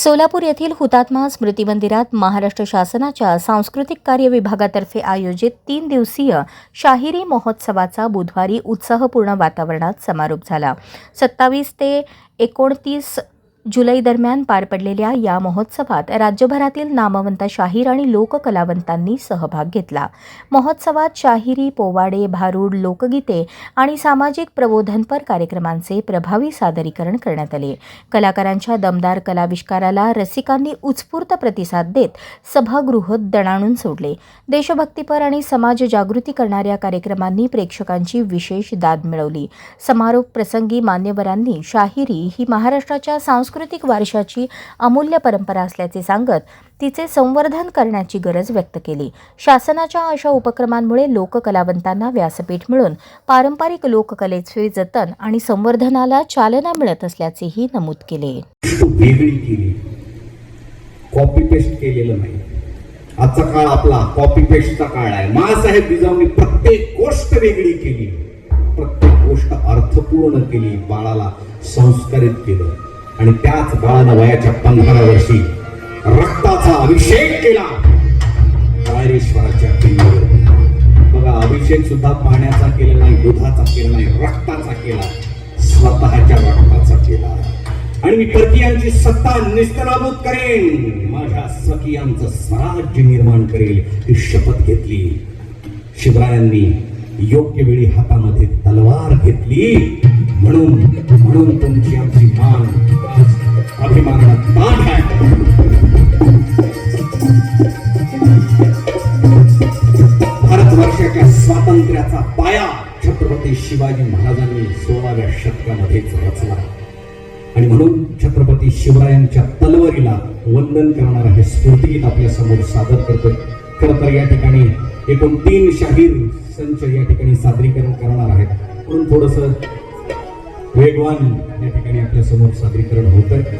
सोलापूर येथील हुतात्मा स्मृती मंदिरात महाराष्ट्र शासनाच्या सांस्कृतिक कार्य विभागातर्फे आयोजित 3 दिवसीय शाहिरी महोत्सवाचा बुधवारी उत्साहपूर्ण वातावरणात समारोप झाला. 27 ते 29 जुलै दरम्यान पार पडलेल्या या महोत्सवात राज्यभरातील नामवंत शाहीर आणि लोककलावंतांनी सहभाग घेतला. महोत्सवात शाहिरी, पोवाडे, भारूड, लोकगीते आणि सामाजिक प्रबोधनपर कार्यक्रमांचे प्रभावी सादरीकरण करण्यात आले. कलाकारांच्या दमदार कलाविष्काराला रसिकांनी उत्स्फूर्त प्रतिसाद देत सभागृह दणाणून सोडले. देशभक्तीपर आणि समाज जागृती करणाऱ्या कार्यक्रमांनी प्रेक्षकांची विशेष दाद मिळवली. समारोप प्रसंगी मान्यवरांनी शाहिरी ही महाराष्ट्राच्या सांस्कृतिक वारशाची अमूल्य परंपरा असल्याचे सांगत तिचे संवर्धन करण्याची गरज व्यक्त केली. शासनाच्या अशा उपक्रमांमुळे लोककलावंतांना व्यासपीठ मिळून पारंपरिक लोककलेचे जतन आणि संवर्धनाला चालना मिळत असल्याचेही नमूद केले. वेगळी केली, कॉपी पेस्ट केलेलं नाही. आजचा काळ आपला कॉपी पेस्टचा काळ आहे. माँसाहेब जिजाऊंनी प्रत्येक गोष्ट वेगळी केली, प्रत्येक गोष्ट अर्थपूर्ण केली, बाळाला संस्कारित केलं आणि त्याच बाळानं वयाच्या 15 वर्षी रक्ताचा अभिषेक केला रायरेश्वराच्या पिंडीवर. बघा, अभिषेक सुद्धा पाण्याचा केला नाही, दुधाचा केला नाही, रक्ताचा केला, स्वतःच्या रक्ताचा केला. आणि मी परकीयांची सत्ता निस्तराभूत करेन, माझ्या सखियांचं स्वराज्य निर्माण करेल ही शपथ घेतली. शिवरायांनी योग्य वेळी हातामध्ये तलवार घेतली. म्हणून तुमची आमची मान अभिमानात ताठ आहे. भारतवर्षाच्या स्वातंत्र्याचा पाया छत्रपती शिवाजी महाराजांनी 16व्या शतकामध्येच रचला आणि म्हणून छत्रपती शिवरायांच्या तलवारीला वंदन करणारा हे स्फूर्तिगीत आपल्या समोर सादर करतोय. खरं तर या ठिकाणी एकूण 3 शाहीर संच या ठिकाणी सादरीकरण करणार आहेत, म्हणून थोडंसं वेगवान या ठिकाणी आपल्या समोर सादरीकरण होत आहे.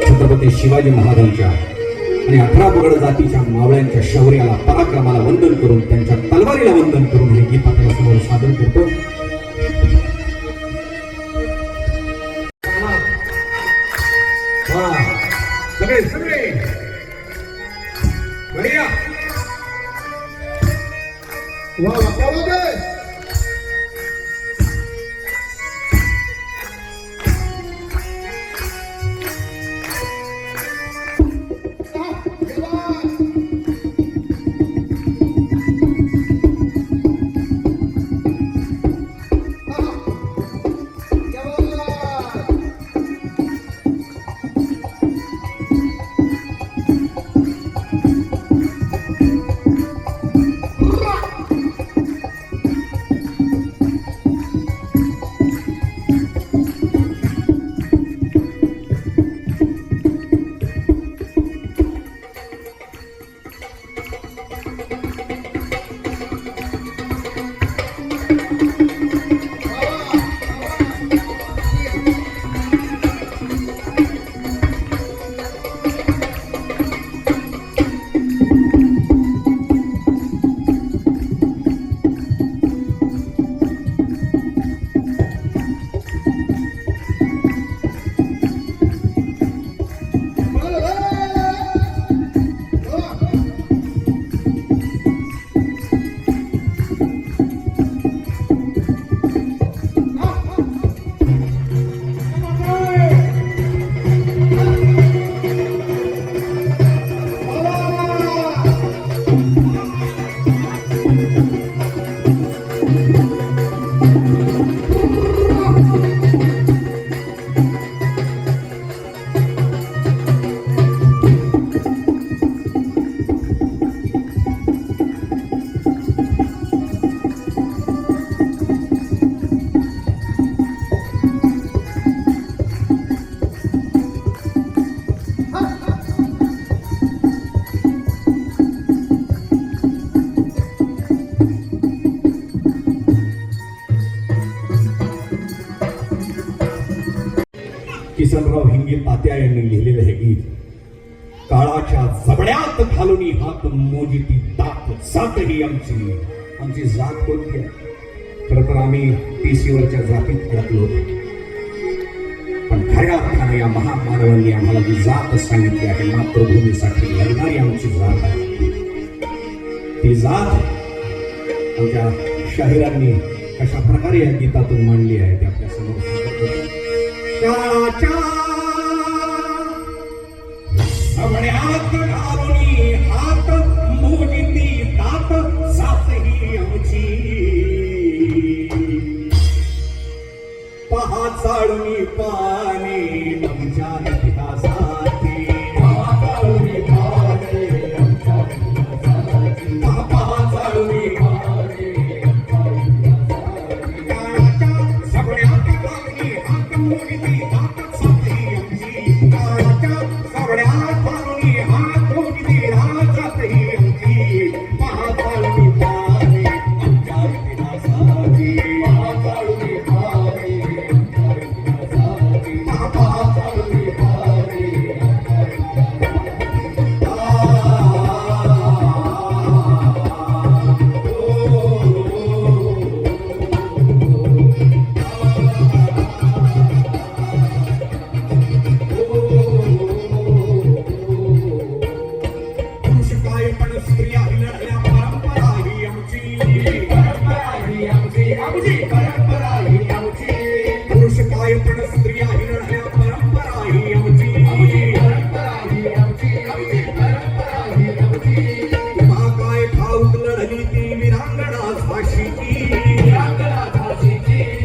छत्रपती शिवाजी महाराजांच्या आणि 18 पगड जातीच्या मावळ्यांच्या शौर्याला, पराक्रमाला वंदन करून, त्यांच्या तलवारीला वंदन करून हे गीत आपल्या समोर सादर करतो. सगळे सगळे बढिया किसनराव हिंगे तात्या यांनी लिहिलेलं हे गीत. काळाच्या जबड्यात घालून हात मोजिती दात जात ही आमची जात कोणती आहे? खरं तर आम्ही PC वरच्या जातीत अडकलो. पण खऱ्या अर्थानं या महामानवांनी आम्हाला जी जात सांगितली आहे, मातृभूमीसाठी लढणारी आमची जात आहे. ती जात आमच्या शाहिरांनी कशा प्रकारे या गीतातून मांडली आहे ते आपल्या समोर सांगत होते. काळाच्या सवण्यात घालुनी हात मोजिती तात जात ही आमची. पहा चाळूनी पाणी आमच्या इतिहासाची. पहा चाळूनी पाणी आमच्या इतिहासाची. पहा चाळूनी पाणी काळाच्या सवण्यात घालुनी हात मोजिती तात जात ही आमची. काळाच्या सवण्यात घालुनी हात मोजिती तात जात ही आमची. पहा चाळूनी पाणी आमच्या इतिहासाची. पहा चाळूनी पाणी स्त्रिया ही लढल्या. परंपरा ही आमची. परंपरा ही आमची. आमची परंपरा ही आमची. पुरुष काय पण स्त्रिया ही